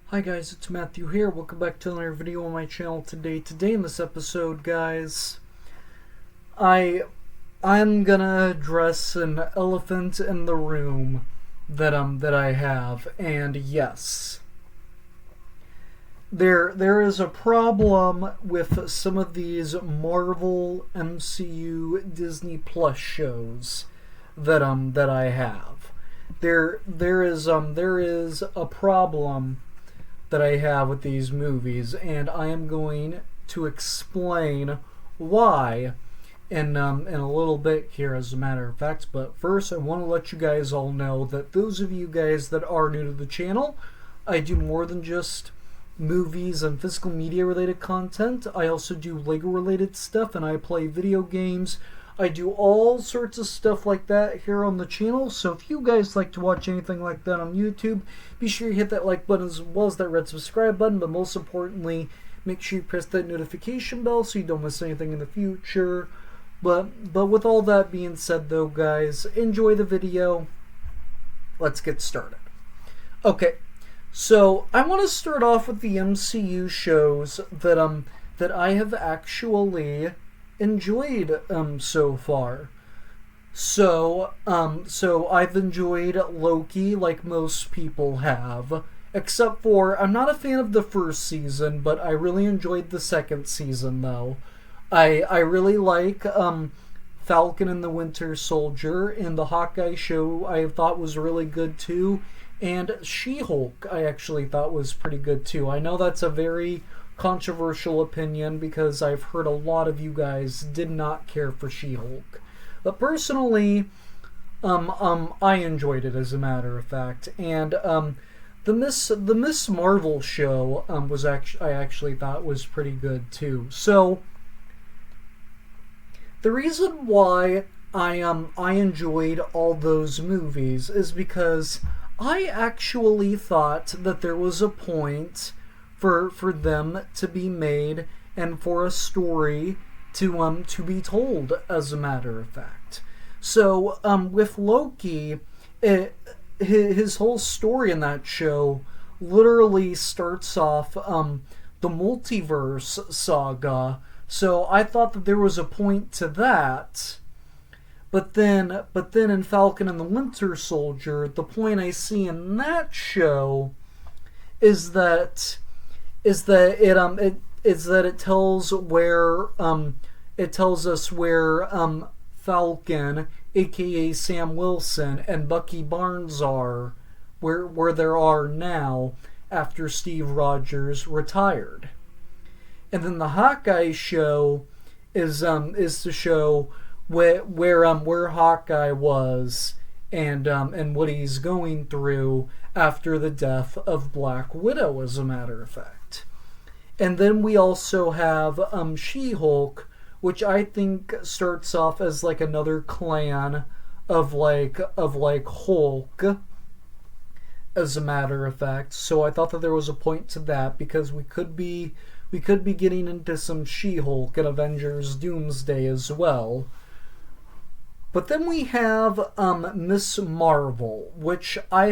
Hi guys, it's Matthew here. Welcome back to another video on my channel today. Today in this episode, guys, I'm gonna address an elephant in the room that I have. And yes, there is a problem with some of these Marvel MCU Disney Plus shows that I have. There is a problem that I have with these movies, and I am going to explain why in a little bit here, as a matter of fact. But first, I want to let you guys all know that those of you guys that are new to the channel, I do more than just movies and physical media related content. I also do Lego related stuff, and I play video games. I do all sorts of stuff like that here on the channel, so if you guys like to watch anything like that on YouTube, be sure you hit that like button as well as that red subscribe button, but most importantly, make sure you press that notification bell so you don't miss anything in the future. But with all that being said though, guys, enjoy the video. Let's get started. Okay, so I want to start off with the MCU shows that I have actually enjoyed so far. So I've enjoyed Loki like most people have, except for I'm not a fan of the first season, but I really enjoyed the second season though. I really like Falcon and the Winter Soldier, and the Hawkeye show I thought was really good too, and She-Hulk I actually thought was pretty good too. I know that's a very controversial opinion because I've heard a lot of you guys did not care for She-Hulk, but personally, I enjoyed it as a matter of fact. And the Miss Marvel show I actually thought was pretty good too. So the reason why I enjoyed all those movies is because I actually thought that there was a point for them to be made and for a story to be told, as a matter of fact. So with Loki, his whole story in that show literally starts off the multiverse saga. So I thought that there was a point to that. But then in Falcon and the Winter Soldier, the point I see in that show is that it tells us where Falcon, aka Sam Wilson, and Bucky Barnes are, where they are now after Steve Rogers retired. And then the Hawkeye show is to show where Hawkeye was and what he's going through after the death of Black Widow, as a matter of fact. And then we also have She-Hulk, which I think starts off as like another clan of Hulk, as a matter of fact. So I thought that there was a point to that because we could be getting into some She-Hulk and Avengers Doomsday as well. But then we have Miss Marvel, which I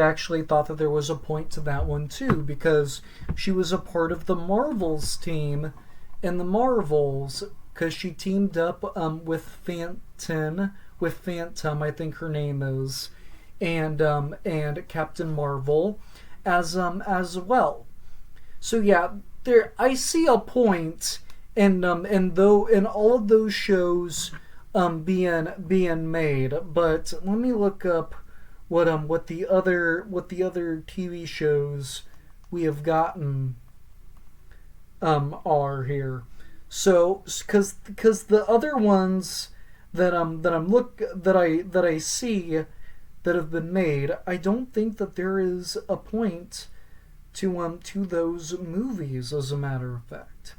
actually thought that there was a point to that one too, because she was a part of the Marvels team in the Marvels, because she teamed up with Phantom, I think her name is, and Captain Marvel as well. So yeah, there I see a point in all of those shows being made. But let me look up what the other TV shows we have gotten are here. So because the other ones that I see that have been made, I don't think that there is a point to those movies, as a matter of fact.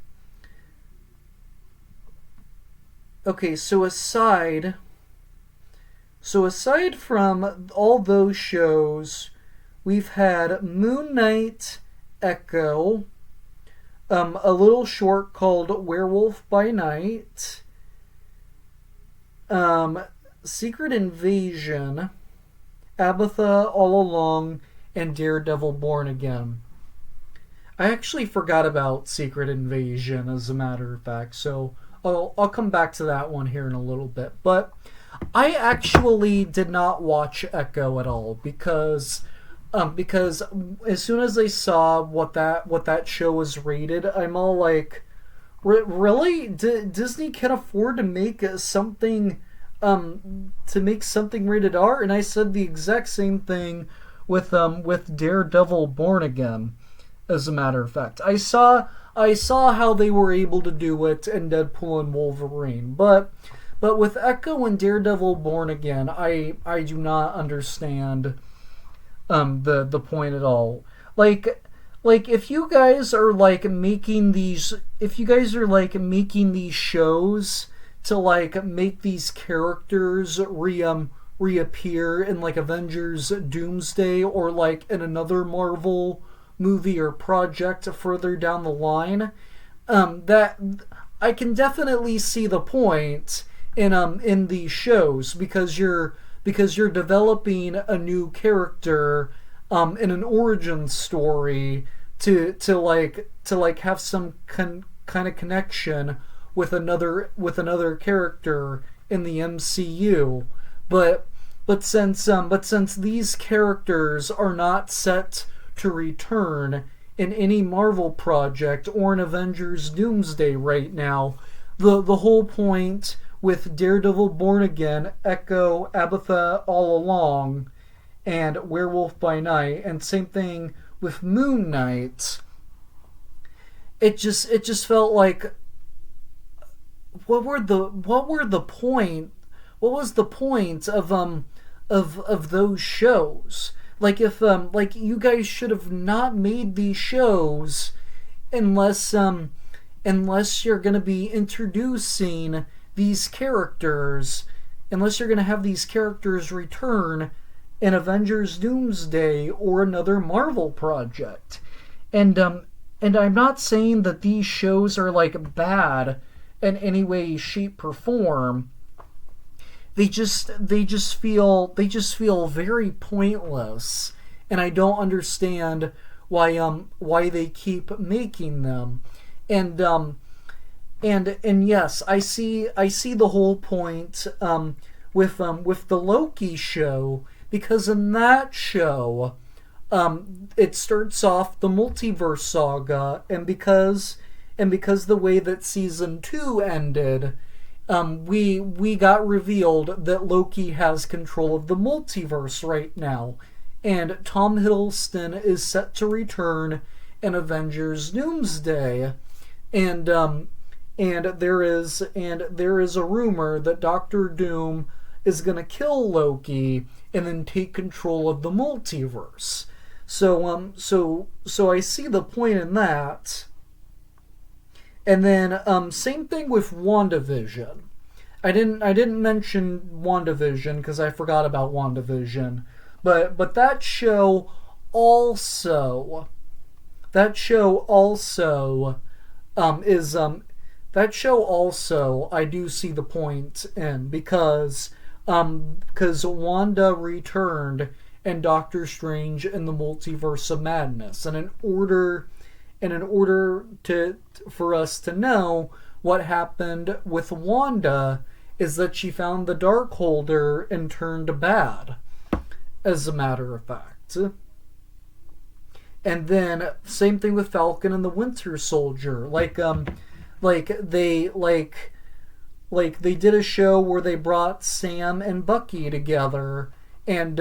Okay, so aside from all those shows, we've had Moon Knight, Echo, a little short called Werewolf by Night, Secret Invasion, Abatha All Along, and Daredevil Born Again. I actually forgot about Secret Invasion, as a matter of fact, so I'll come back to that one here in a little bit. But I actually did not watch Echo at all because as soon as I saw what that show was rated, I'm all like, really? Disney can afford to make something rated R? And I said the exact same thing with Daredevil Born Again. As a matter of fact, I saw how they were able to do it in Deadpool and Wolverine, but with Echo and Daredevil Born Again, I do not understand the point at all. Like if you guys are making these shows to make these characters reappear in Avengers Doomsday or in another Marvel movie or project further down the line, that I can definitely see the point in these shows because you're developing a new character in an origin story to have some kind of connection with another character in the MCU, but since these characters are not set to return in any Marvel project or in Avengers Doomsday right now, the whole point with Daredevil Born Again, Echo, Abatha All Along, and Werewolf by Night, and same thing with Moon Knight, it just felt like what was the point of those shows? If you guys should have not made these shows unless you're gonna be introducing these characters, unless you're gonna have these characters return in Avengers Doomsday or another Marvel project. And I'm not saying that these shows are bad in any way, shape, or form. They just feel very pointless, and I don't understand why they keep making them. And yes, I see the whole point with the Loki show, because in that show it starts off the multiverse saga, and because the way that season 2 ended, we got revealed that Loki has control of the multiverse right now, and Tom Hiddleston is set to return in Avengers Doomsday, and there is a rumor that Doctor Doom is gonna kill Loki and then take control of the multiverse. So I see the point in that. And then same thing with WandaVision. I didn't mention WandaVision because I forgot about WandaVision, but that show also I do see the point in, because Wanda returned in Doctor Strange in the Multiverse of Madness, and in order for us to know what happened with Wanda is that she found the Darkholder and turned bad, as a matter of fact. And then same thing with Falcon and the Winter Soldier. They did a show where they brought Sam and Bucky together, and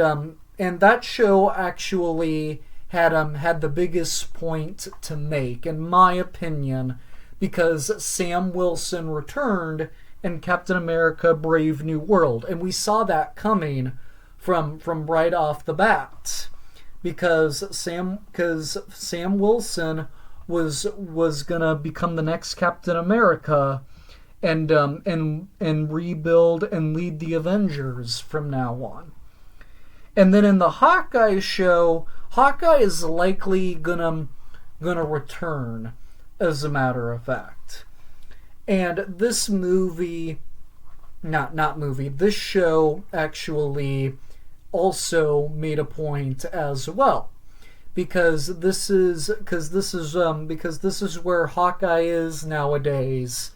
that show actually had the biggest point to make, in my opinion, because Sam Wilson returned in Captain America: Brave New World, and we saw that coming from right off the bat, because Sam Wilson was gonna become the next Captain America, and rebuild and lead the Avengers from now on. And then in the Hawkeye show, Hawkeye is likely gonna return, as a matter of fact. And this show actually also made a point as well, because this is where Hawkeye is nowadays,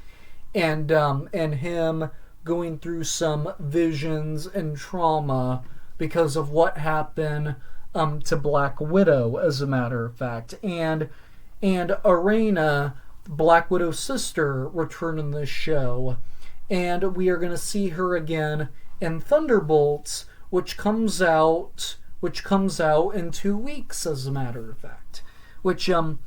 and him going through some visions and trauma because of what happened to Black Widow, as a matter of fact, and Arena, Black Widow's sister, returned in this show, and we are going to see her again in Thunderbolts, which comes out in 2 weeks, as a matter of fact, which I'm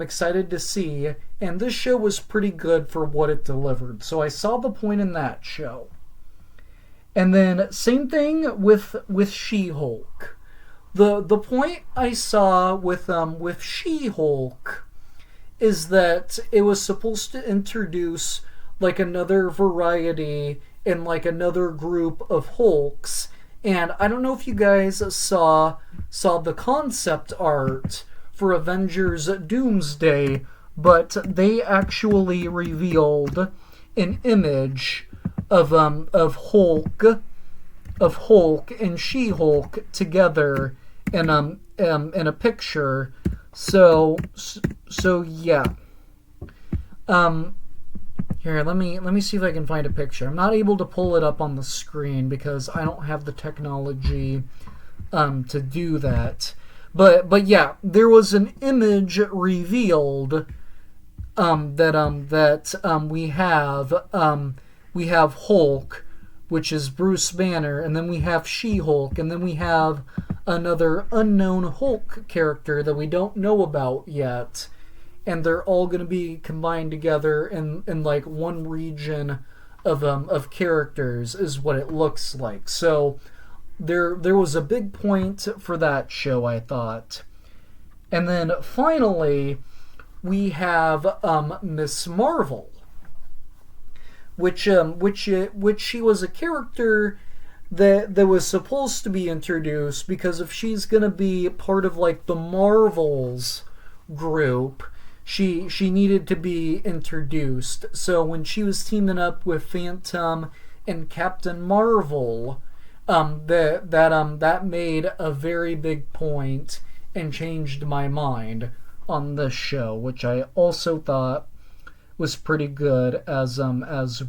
excited to see. And this show was pretty good for what it delivered, so I saw the point in that show. And then same thing with She-Hulk. The point I saw with She-Hulk is that it was supposed to introduce like another variety and like another group of Hulks. And I don't know if you guys saw the concept art for Avengers Doomsday, but they actually revealed an image of Hulk and She-Hulk together in a picture. So yeah. Here, let me see if I can find a picture. I'm not able to pull it up on the screen because I don't have the technology to do that. But yeah, there was an image revealed that we have Hulk, which is Bruce Banner, and then we have She-Hulk, and then we have another unknown Hulk character that we don't know about yet. And they're all going to be combined together in like one region of characters, is what it looks like. So there was a big point for that show, I thought. And then finally we have Miss Marvel, which she was a character that was supposed to be introduced, because if she's going to be part of like the Marvels group, she needed to be introduced. So when she was teaming up with Phantom and Captain Marvel, that made a very big point and changed my mind on this show, which I also thought was pretty good as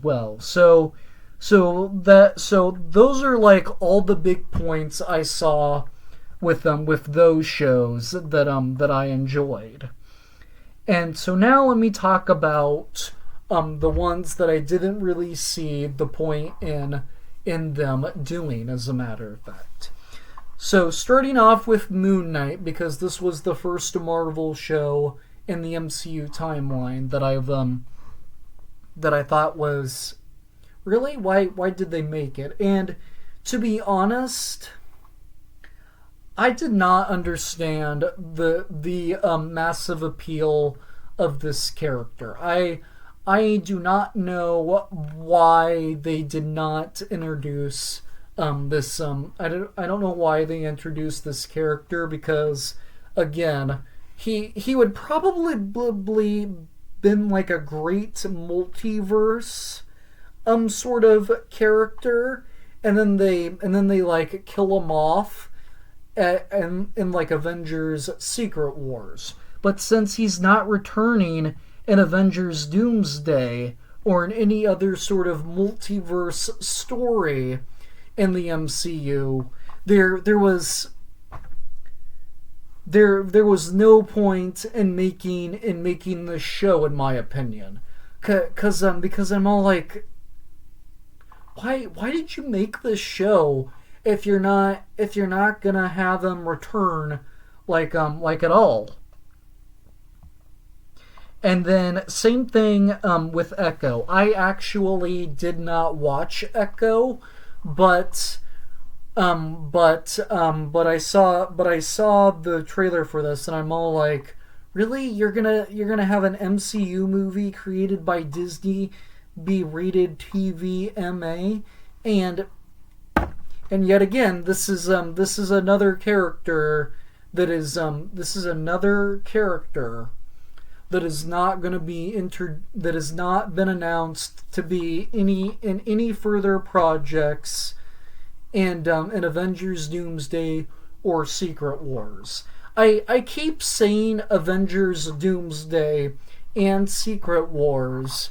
well. So those are like all the big points I saw with those shows that I enjoyed. And so now let me talk about the ones that I didn't really see the point in them doing, as a matter of fact. So starting off with Moon Knight, because this was the first Marvel show in the MCU timeline that I thought was really, why did they make it? And to be honest, I did not understand the massive appeal of this character. I do not know why they did not introduce this. I don't know why they introduced this character, because again, he would probably been like a great multiverse sort of character, and then they like kill him off in like Avengers Secret Wars. But since he's not returning in Avengers Doomsday or in any other sort of multiverse story in the MCU, there was no point in making this show, in my opinion, because I'm all like, why did you make this show if you're not gonna have them return like at all? And then same thing with Echo. I actually did not watch Echo, but I saw the trailer for this, and I'm all like, really? You're gonna have an MCU movie created by Disney be rated TV MA, and yet again, this is another character that is not going to be that has not been announced to be in any further projects and Avengers Doomsday or Secret Wars. I keep saying Avengers Doomsday and Secret Wars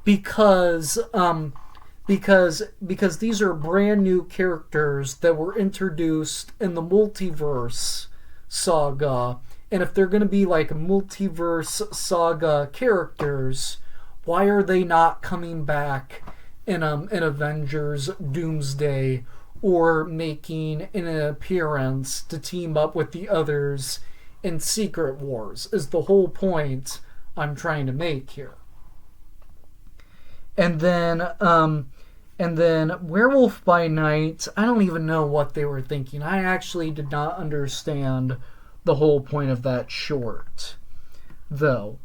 because because these are brand new characters that were introduced in the multiverse saga, and if they're going to be like multiverse saga characters, why are they not coming back in Avengers Doomsday or making an appearance to team up with the others in Secret Wars? Is the whole point I'm trying to make here. And then Werewolf by Night, I don't even know what they were thinking. I actually did not understand the whole point of that short, though.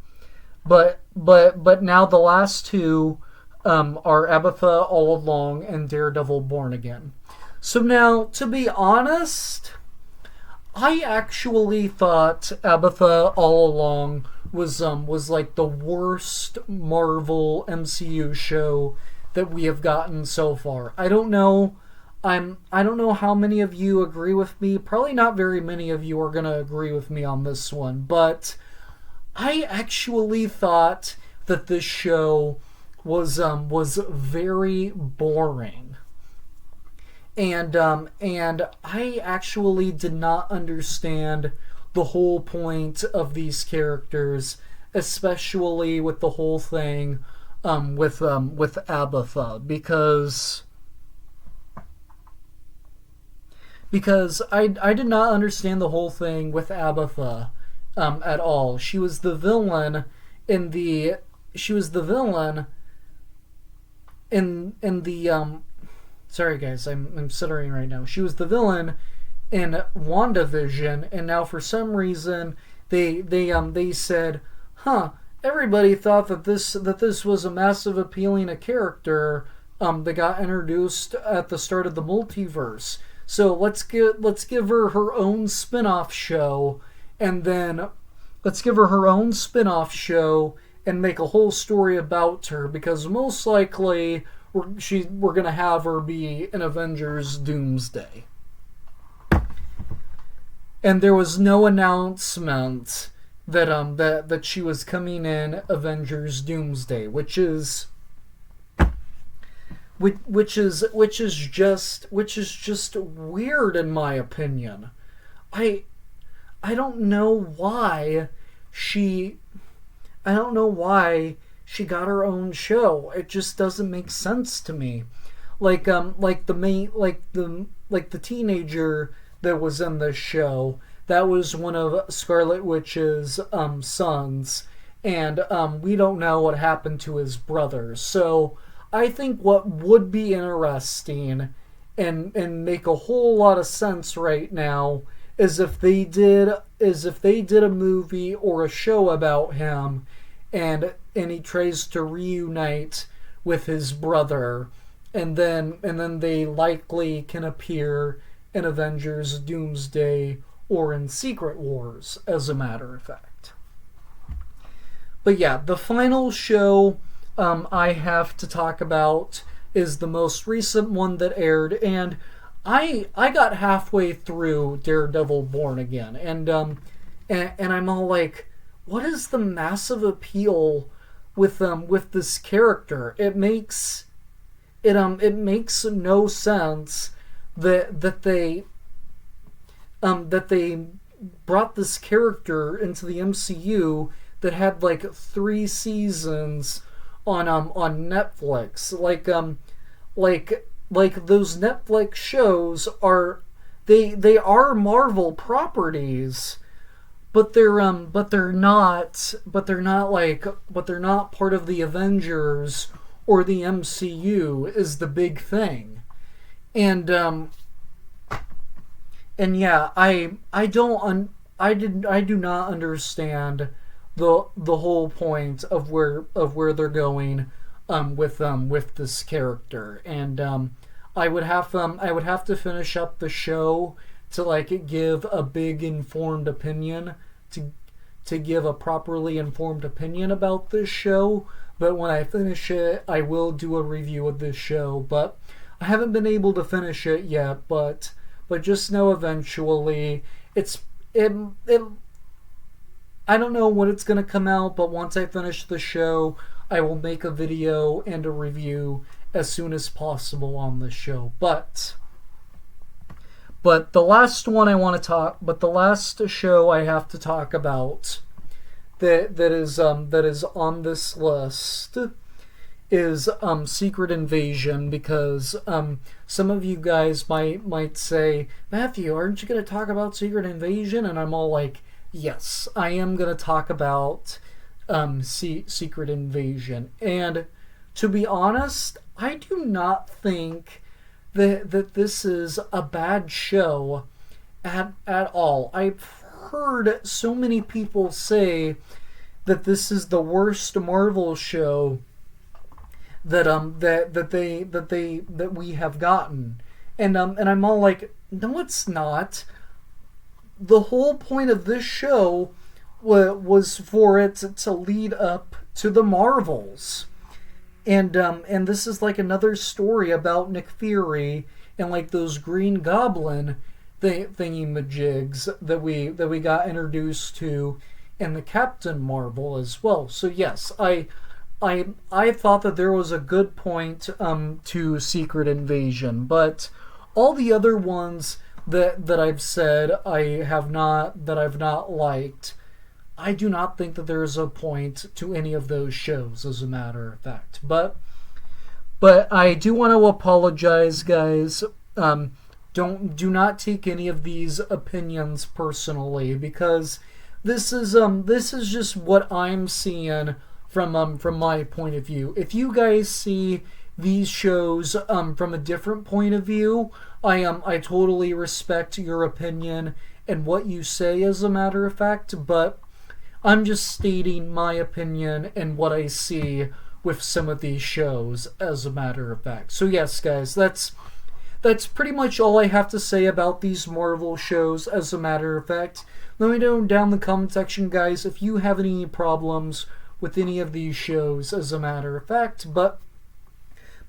But now the last two are Abatha All Along and Daredevil Born Again. So now, to be honest, I actually thought Abatha All Along was like the worst Marvel MCU show that we have gotten so far. I don't know how many of you agree with me. Probably not very many of you are going to agree with me on this one, but I actually thought that this show was very boring. And I actually did not understand the whole point of these characters, especially with the whole thing with Abatha, because I did not understand the whole thing with Abatha at all. She was the villain in the sorry guys, I'm stuttering right now. She was the villain in WandaVision, and now for some reason they said, everybody thought that this was a massive appealing a character that got introduced at the start of the multiverse. So let's give her her own spin-off show, and then let's give her her own spin-off show and make a whole story about her, because most likely we're gonna have her be in Avengers Doomsday. And there was no announcement that she was coming in Avengers Doomsday, which is just weird in my opinion. I don't know why she got her own show. It just doesn't make sense to me. Like the teenager that was in this show, that was one of Scarlet Witch's sons, and we don't know what happened to his brother. So I think what would be interesting and make a whole lot of sense right now is if they did a movie or a show about him, and he tries to reunite with his brother, and then they likely can appear in Avengers Doomsday or in Secret Wars, as a matter of fact. But yeah, the final show I have to talk about is the most recent one that aired, and I got halfway through Daredevil Born Again, and I'm all like, what is the massive appeal with this character? It makes no sense that they brought this character into the MCU that had like 3 seasons on Netflix. Like those Netflix shows are they are Marvel properties, but they're not part of the Avengers or the MCU is the big thing. And yeah, I do not understand the whole point of where they're going with this character, and I would have to finish up the show to like give a big informed opinion, to give a properly informed opinion about this show. But when I finish it, I will do a review of this show. But I haven't been able to finish it yet, but just know eventually it I don't know when it's gonna come out, but once I finish the show, I will make a video and a review as soon as possible on the show. But the last one I want to talk, but the last show I have to talk about that is on this list is Secret Invasion, because some of you guys might say, Matthew, aren't you going to talk about Secret Invasion? And I'm all like, yes, I am going to talk about Secret Invasion. And to be honest, I do not think that this is a bad show at all. I've heard so many people say that this is the worst Marvel show that we have gotten, and I'm all like, no, it's not. The whole point of this show was for it to lead up to the Marvels, and this is like another story about Nick Fury and like those Green Goblin thingy-majigs that we got introduced to in the Captain Marvel as well. So yes, I thought that there was a good point to Secret Invasion, but all the other ones that I've said I've not liked, I do not think that there is a point to any of those shows, as a matter of fact. But I do want to apologize, guys. Do not take any of these opinions personally, because this is just what I'm seeing from my point of view. If you guys see these shows from a different point of view, I totally respect your opinion and what you say, as a matter of fact, but I'm just stating my opinion and what I see with some of these shows, as a matter of fact. So yes, guys, that's pretty much all I have to say about these Marvel shows, as a matter of fact. Let me know down in the comment section, guys, if you have any problems with any of these shows, as a matter of fact. But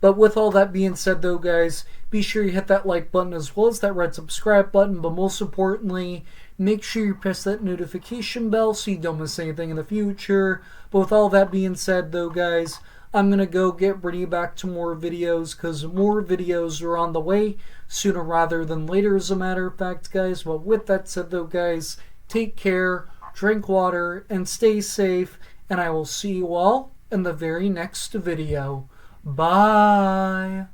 with all that being said, though, guys, be sure you hit that like button as well as that red subscribe button. But most importantly, make sure you press that notification bell so you don't miss anything in the future. But with all that being said, though, guys, I'm going to go bring you back to more videos, because more videos are on the way sooner rather than later, as a matter of fact, guys. But with that said, though, guys, take care, drink water, and stay safe. And I will see you all in the very next video. Bye.